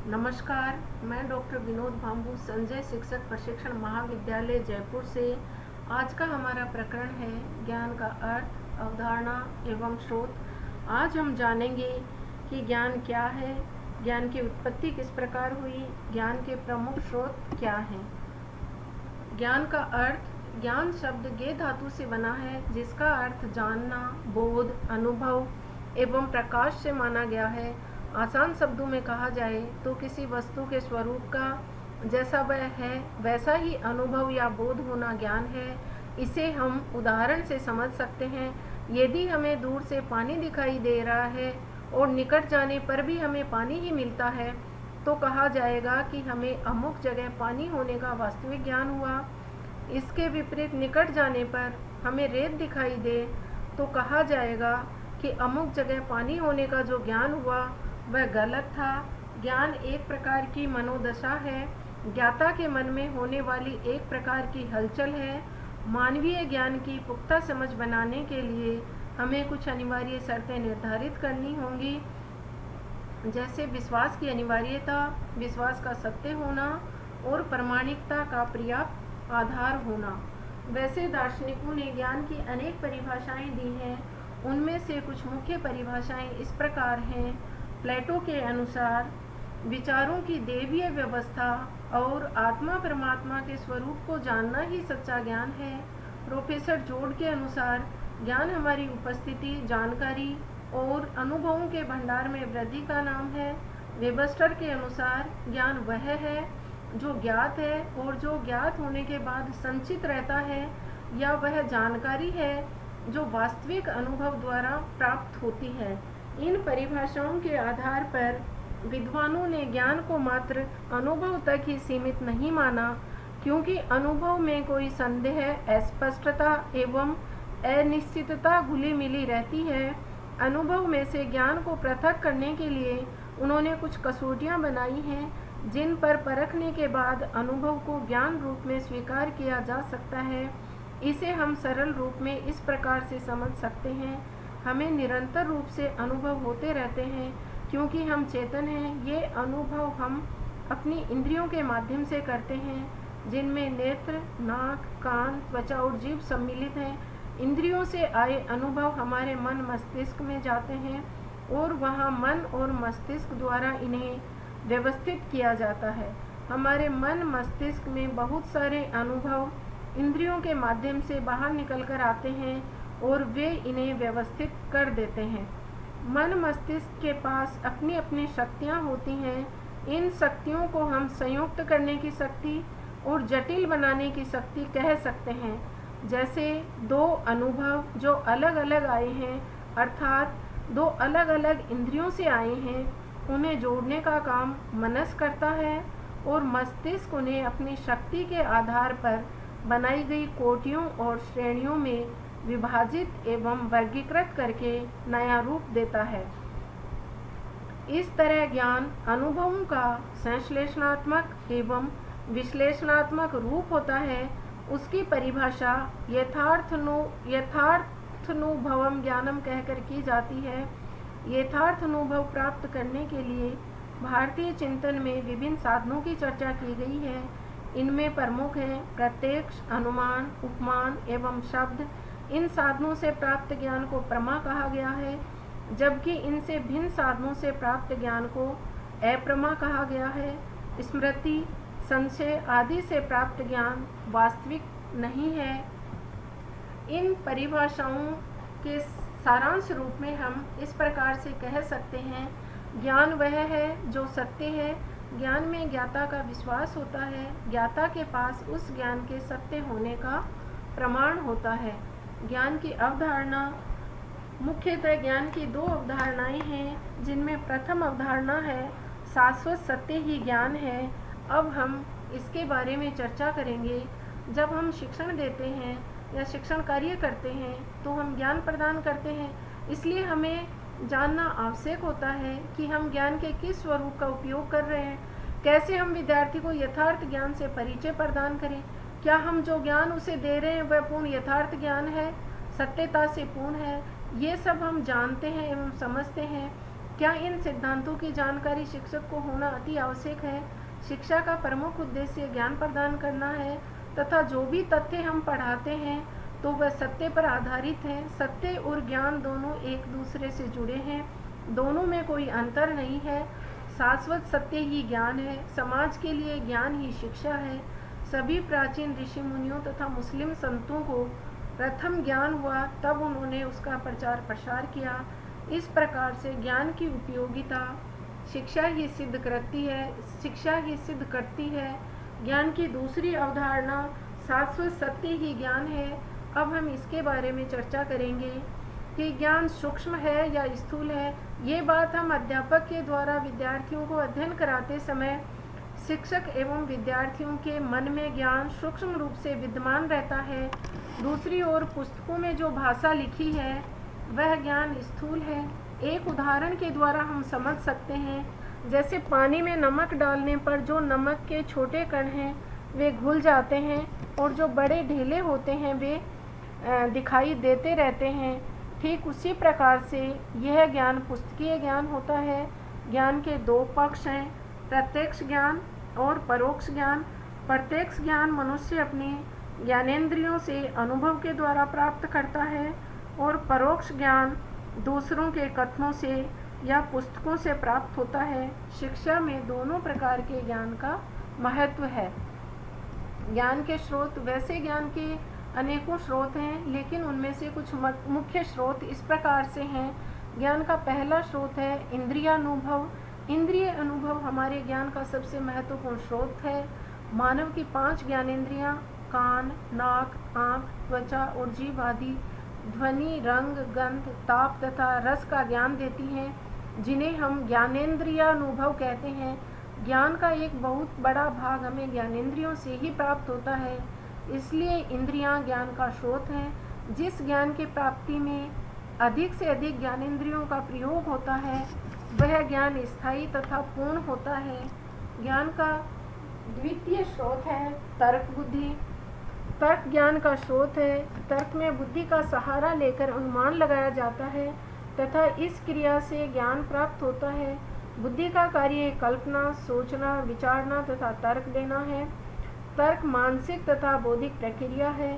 नमस्कार, मैं डॉक्टर विनोद भांबू संजय शिक्षक प्रशिक्षण महाविद्यालय जयपुर से। आज का हमारा प्रकरण है ज्ञान का अर्थ, अवधारणा एवं स्रोत। आज हम जानेंगे कि ज्ञान क्या है, ज्ञान की उत्पत्ति किस प्रकार हुई, ज्ञान के प्रमुख स्रोत क्या हैं। ज्ञान का अर्थ, ज्ञान शब्द गे धातु से बना है जिसका अर्थ जानना, बोध, अनुभव एवं प्रकाश से माना गया है। आसान शब्दों में कहा जाए तो किसी वस्तु के स्वरूप का जैसा वह है वैसा ही अनुभव या बोध होना ज्ञान है। इसे हम उदाहरण से समझ सकते हैं। यदि हमें दूर से पानी दिखाई दे रहा है और निकट जाने पर भी हमें पानी ही मिलता है तो कहा जाएगा कि हमें अमुक जगह पानी होने का वास्तविक ज्ञान हुआ। इसके विपरीत निकट जाने पर हमें रेत दिखाई दे तो कहा जाएगा कि अमुक जगह पानी होने का जो ज्ञान हुआ वह गलत था। ज्ञान एक प्रकार की मनोदशा है, ज्ञाता के मन में होने वाली एक प्रकार की हलचल है। मानवीय ज्ञान की पुख्ता समझ बनाने के लिए हमें कुछ अनिवार्य शर्तें निर्धारित करनी होंगी, जैसे विश्वास की अनिवार्यता, विश्वास का सत्य होना और प्रामाणिकता का पर्याप्त आधार होना। वैसे दार्शनिकों ने ज्ञान की अनेक परिभाषाएं दी हैं। उनमें से कुछ मुख्य परिभाषाएं इस प्रकार हैं। प्लेटो के अनुसार विचारों की दैवीय व्यवस्था और आत्मा परमात्मा के स्वरूप को जानना ही सच्चा ज्ञान है। प्रोफेसर जोड के अनुसार ज्ञान हमारी उपस्थिति, जानकारी और अनुभवों के भंडार में वृद्धि का नाम है। वेबस्टर के अनुसार ज्ञान वह है जो ज्ञात है और जो ज्ञात होने के बाद संचित रहता है, या वह जानकारी है जो वास्तविक अनुभव द्वारा प्राप्त होती है। इन परिभाषाओं के आधार पर विद्वानों ने ज्ञान को मात्र अनुभव तक ही सीमित नहीं माना, क्योंकि अनुभव में कोई संदेह, अस्पष्टता एवं अनिश्चितता घुली मिली रहती है। अनुभव में से ज्ञान को पृथक करने के लिए उन्होंने कुछ कसौटियाँ बनाई हैं, जिन पर परखने के बाद अनुभव को ज्ञान रूप में स्वीकार किया जा सकता है। इसे हम सरल रूप में इस प्रकार से समझ सकते हैं। हमें निरंतर रूप से अनुभव होते रहते हैं क्योंकि हम चेतन हैं। ये अनुभव हम अपनी इंद्रियों के माध्यम से करते हैं, जिनमें नेत्र, नाक, कान, त्वचा और जीभ सम्मिलित हैं। इंद्रियों से आए अनुभव हमारे मन मस्तिष्क में जाते हैं और वहाँ मन और मस्तिष्क द्वारा इन्हें व्यवस्थित किया जाता है। हमारे मन मस्तिष्क में बहुत सारे अनुभव इंद्रियों के माध्यम से बाहर निकल कर आते हैं और वे इन्हें व्यवस्थित कर देते हैं। मन मस्तिष्क के पास अपनी अपनी शक्तियाँ होती हैं। इन शक्तियों को हम संयुक्त करने की शक्ति और जटिल बनाने की शक्ति कह सकते हैं। जैसे दो अनुभव जो अलग अलग आए हैं, अर्थात दो अलग अलग इंद्रियों से आए हैं, उन्हें जोड़ने का काम मनस करता है और मस्तिष्क उन्हें अपनी शक्ति के आधार पर बनाई गई कोटियों और श्रेणियों में विभाजित एवं वर्गीकृत करके नया रूप देता है। इस तरह ज्ञान अनुभवों का संश्लेषणात्मक एवं विश्लेषणात्मक रूप होता है। उसकी परिभाषा यथार्थानुभवम ज्ञानम कहकर की जाती है। यथार्थ अनुभव प्राप्त करने के लिए भारतीय चिंतन में विभिन्न साधनों की चर्चा की गई है। इनमें प्रमुख हैं प्रत्यक्ष, अनुमान, उपमान एवं शब्द। इन साधनों से प्राप्त ज्ञान को प्रमा कहा गया है, जबकि इनसे भिन्न साधनों से प्राप्त ज्ञान को अप्रमा कहा गया है। स्मृति, संशय आदि से प्राप्त ज्ञान वास्तविक नहीं है। इन परिभाषाओं के सारांश रूप में हम इस प्रकार से कह सकते हैं, ज्ञान वह है जो सत्य है। ज्ञान में ज्ञाता का विश्वास होता है। ज्ञाता के पास उस ज्ञान के सत्य होने का प्रमाण होता है। ज्ञान की अवधारणा, मुख्यतः ज्ञान की दो अवधारणाएं हैं, जिनमें प्रथम अवधारणा है शाश्वत सत्य ही ज्ञान है। अब हम इसके बारे में चर्चा करेंगे। जब हम शिक्षण देते हैं या शिक्षण कार्य करते हैं तो हम ज्ञान प्रदान करते हैं, इसलिए हमें जानना आवश्यक होता है कि हम ज्ञान के किस स्वरूप का उपयोग कर रहे हैं। कैसे हम विद्यार्थी को यथार्थ ज्ञान से परिचय प्रदान करें। क्या हम जो ज्ञान उसे दे रहे हैं वह पूर्ण यथार्थ ज्ञान है, सत्यता से पूर्ण है। ये सब हम जानते हैं एवं समझते हैं। क्या इन सिद्धांतों की जानकारी शिक्षक को होना अति आवश्यक है? शिक्षा का प्रमुख उद्देश्य ज्ञान प्रदान करना है तथा जो भी तथ्य हम पढ़ाते हैं तो वह सत्य पर आधारित है। सत्य और ज्ञान दोनों एक दूसरे से जुड़े हैं, दोनों में कोई अंतर नहीं है। शाश्वत सत्य ही ज्ञान है। समाज के लिए ज्ञान ही शिक्षा है। सभी प्राचीन ऋषि मुनियों तथा मुस्लिम संतों को प्रथम ज्ञान हुआ, तब उन्होंने उसका प्रचार प्रसार किया। इस प्रकार से ज्ञान की उपयोगिता शिक्षा ही सिद्ध करती है। ज्ञान की दूसरी अवधारणा शाश्वत सत्य ही ज्ञान है। अब हम इसके बारे में चर्चा करेंगे कि ज्ञान सूक्ष्म है या स्थूल है। ये बात हम अध्यापक के द्वारा विद्यार्थियों को अध्ययन कराते समय शिक्षक एवं विद्यार्थियों के मन में ज्ञान सूक्ष्म रूप से विद्यमान रहता है। दूसरी ओर पुस्तकों में जो भाषा लिखी है वह ज्ञान स्थूल है। एक उदाहरण के द्वारा हम समझ सकते हैं, जैसे पानी में नमक डालने पर जो नमक के छोटे कण हैं वे घुल जाते हैं और जो बड़े ढेले होते हैं वे दिखाई देते रहते हैं। ठीक उसी प्रकार से यह ज्ञान पुस्तकीय ज्ञान होता है। ज्ञान के दो पक्ष हैं, प्रत्यक्ष ज्ञान और परोक्ष ज्ञान। प्रत्यक्ष ज्ञान मनुष्य अपने ज्ञानेंद्रियों से अनुभव के द्वारा प्राप्त करता है और परोक्ष ज्ञान दूसरों के कथनों से या पुस्तकों से प्राप्त होता है। शिक्षा में दोनों प्रकार के ज्ञान का महत्व है। ज्ञान के स्रोत, वैसे ज्ञान के अनेकों स्रोत हैं, लेकिन उनमें से कुछ मुख्य स्रोत इस प्रकार से हैं। ज्ञान का पहला स्रोत है इंद्रियानुभव। इंद्रिय अनुभव हमारे ज्ञान का सबसे महत्वपूर्ण स्रोत है। मानव की 5 ज्ञानेंद्रियां कान, नाक, आँख, त्वचा और जीभ आदि ध्वनि, रंग, गंध, ताप तथा रस का ज्ञान देती हैं, जिन्हें हम ज्ञानेंद्रियानुभव कहते हैं। ज्ञान का एक बहुत बड़ा भाग हमें ज्ञानेंद्रियों से ही प्राप्त होता है, इसलिए इंद्रियां ज्ञान का स्रोत हैं। जिस ज्ञान की प्राप्ति में अधिक से अधिक ज्ञानेंद्रियों का प्रयोग होता है वह ज्ञान स्थायी तथा पूर्ण होता है। ज्ञान का द्वितीय स्रोत है तर्क बुद्धि। तर्क ज्ञान का स्रोत है। तर्क में बुद्धि का सहारा लेकर अनुमान लगाया जाता है तथा इस क्रिया से ज्ञान प्राप्त होता है। बुद्धि का कार्य कल्पना, सोचना, विचारना तथा तर्क देना है। तर्क मानसिक तथा बौद्धिक प्रक्रिया है।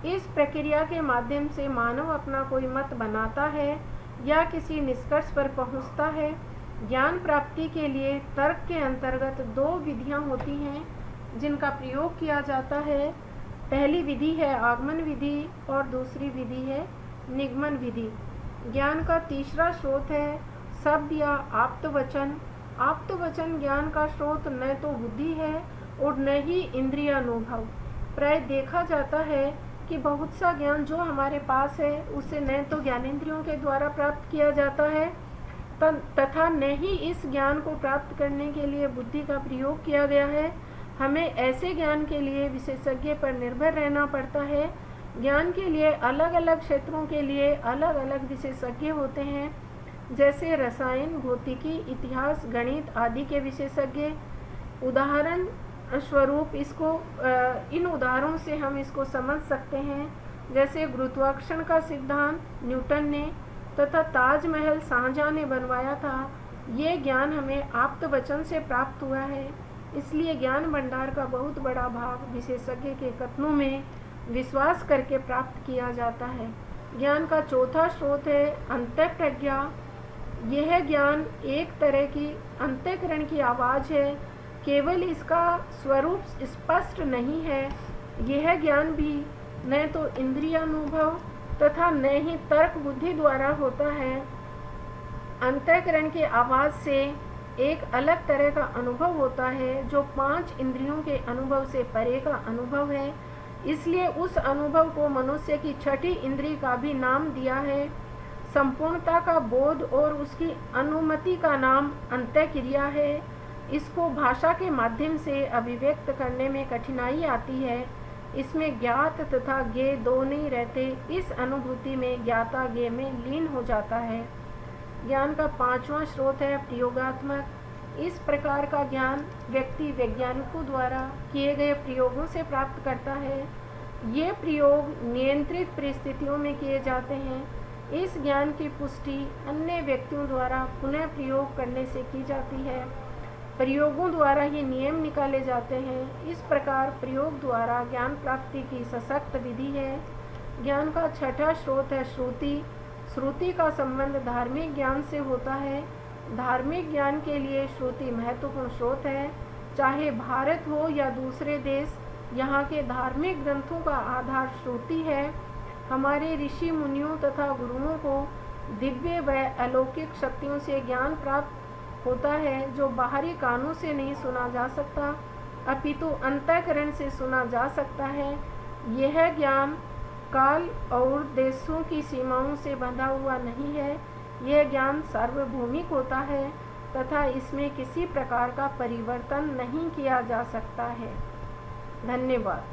इस प्रक्रिया के माध्यम से मानव अपना कोई मत बनाता है या किसी निष्कर्ष पर पहुंचता है। ज्ञान प्राप्ति के लिए तर्क के अंतर्गत 2 विधियां होती हैं जिनका प्रयोग किया जाता है। पहली विधि है आगमन विधि और दूसरी विधि है निगमन विधि। ज्ञान का तीसरा स्रोत है शब्द या आप्तवचन। आप्तवचन ज्ञान का स्रोत न तो बुद्धि है और न ही इंद्रियानुभव। प्राय देखा जाता है कि बहुत सा ज्ञान जो हमारे पास है उसे न तो ज्ञानेंद्रियों के द्वारा प्राप्त किया जाता है तथा न ही इस ज्ञान को प्राप्त करने के लिए बुद्धि का प्रयोग किया गया है। हमें ऐसे ज्ञान के लिए विशेषज्ञ पर निर्भर रहना पड़ता है। ज्ञान के लिए अलग अलग क्षेत्रों के लिए अलग अलग विशेषज्ञ होते हैं, जैसे रसायन, भौतिकी, इतिहास, गणित आदि के विशेषज्ञ। उदाहरण स्वरूप इन उदाहरणों से हम इसको समझ सकते हैं, जैसे गुरुत्वाकर्षण का सिद्धांत न्यूटन ने तथा ताजमहल शाहजहां ने बनवाया था। ये ज्ञान हमें आप्तवचन से प्राप्त हुआ है, इसलिए ज्ञान भंडार का बहुत बड़ा भाग विशेषज्ञ के कथनों में विश्वास करके प्राप्त किया जाता है। ज्ञान का चौथा स्रोत है अंतःप्रज्ञा। यह ज्ञान एक तरह की अंतःकरण की आवाज़ है, केवल इसका स्वरूप स्पष्ट नहीं है। यह ज्ञान भी न तो इंद्रियानुभव तथा न ही तर्क बुद्धि द्वारा होता है। अंतःकरण की आवाज़ से एक अलग तरह का अनुभव होता है जो 5 इंद्रियों के अनुभव से परे का अनुभव है। इसलिए उस अनुभव को मनुष्य की 6ठी इंद्रिय का भी नाम दिया है। संपूर्णता का बोध और उसकी अनुमति का नाम अंतःक्रिया है। इसको भाषा के माध्यम से अभिव्यक्त करने में कठिनाई आती है। इसमें ज्ञात तथा ज्ञेय 2 नहीं रहते। इस अनुभूति में ज्ञाता ज्ञेय में लीन हो जाता है। ज्ञान का 5वां स्रोत है प्रयोगात्मक। इस प्रकार का ज्ञान व्यक्ति वैज्ञानिकों द्वारा किए गए प्रयोगों से प्राप्त करता है। ये प्रयोग नियंत्रित परिस्थितियों में किए जाते हैं। इस ज्ञान की पुष्टि अन्य व्यक्तियों द्वारा पुनः प्रयोग करने से की जाती है। प्रयोगों द्वारा ये नियम निकाले जाते हैं। इस प्रकार प्रयोग द्वारा ज्ञान प्राप्ति की सशक्त विधि है। ज्ञान का छठा स्रोत है श्रुति। श्रुति का संबंध धार्मिक ज्ञान से होता है। धार्मिक ज्ञान के लिए श्रुति महत्वपूर्ण स्रोत है। चाहे भारत हो या दूसरे देश, यहाँ के धार्मिक ग्रंथों का आधार श्रुति है। हमारे ऋषि मुनियों तथा गुरुओं को दिव्य व अलौकिक शक्तियों से ज्ञान प्राप्त होता है, जो बाहरी कानों से नहीं सुना जा सकता, अपितु अंतःकरण से सुना जा सकता है। यह ज्ञान काल और देशों की सीमाओं से बंधा हुआ नहीं है। यह ज्ञान सार्वभौमिक होता है तथा इसमें किसी प्रकार का परिवर्तन नहीं किया जा सकता है। धन्यवाद।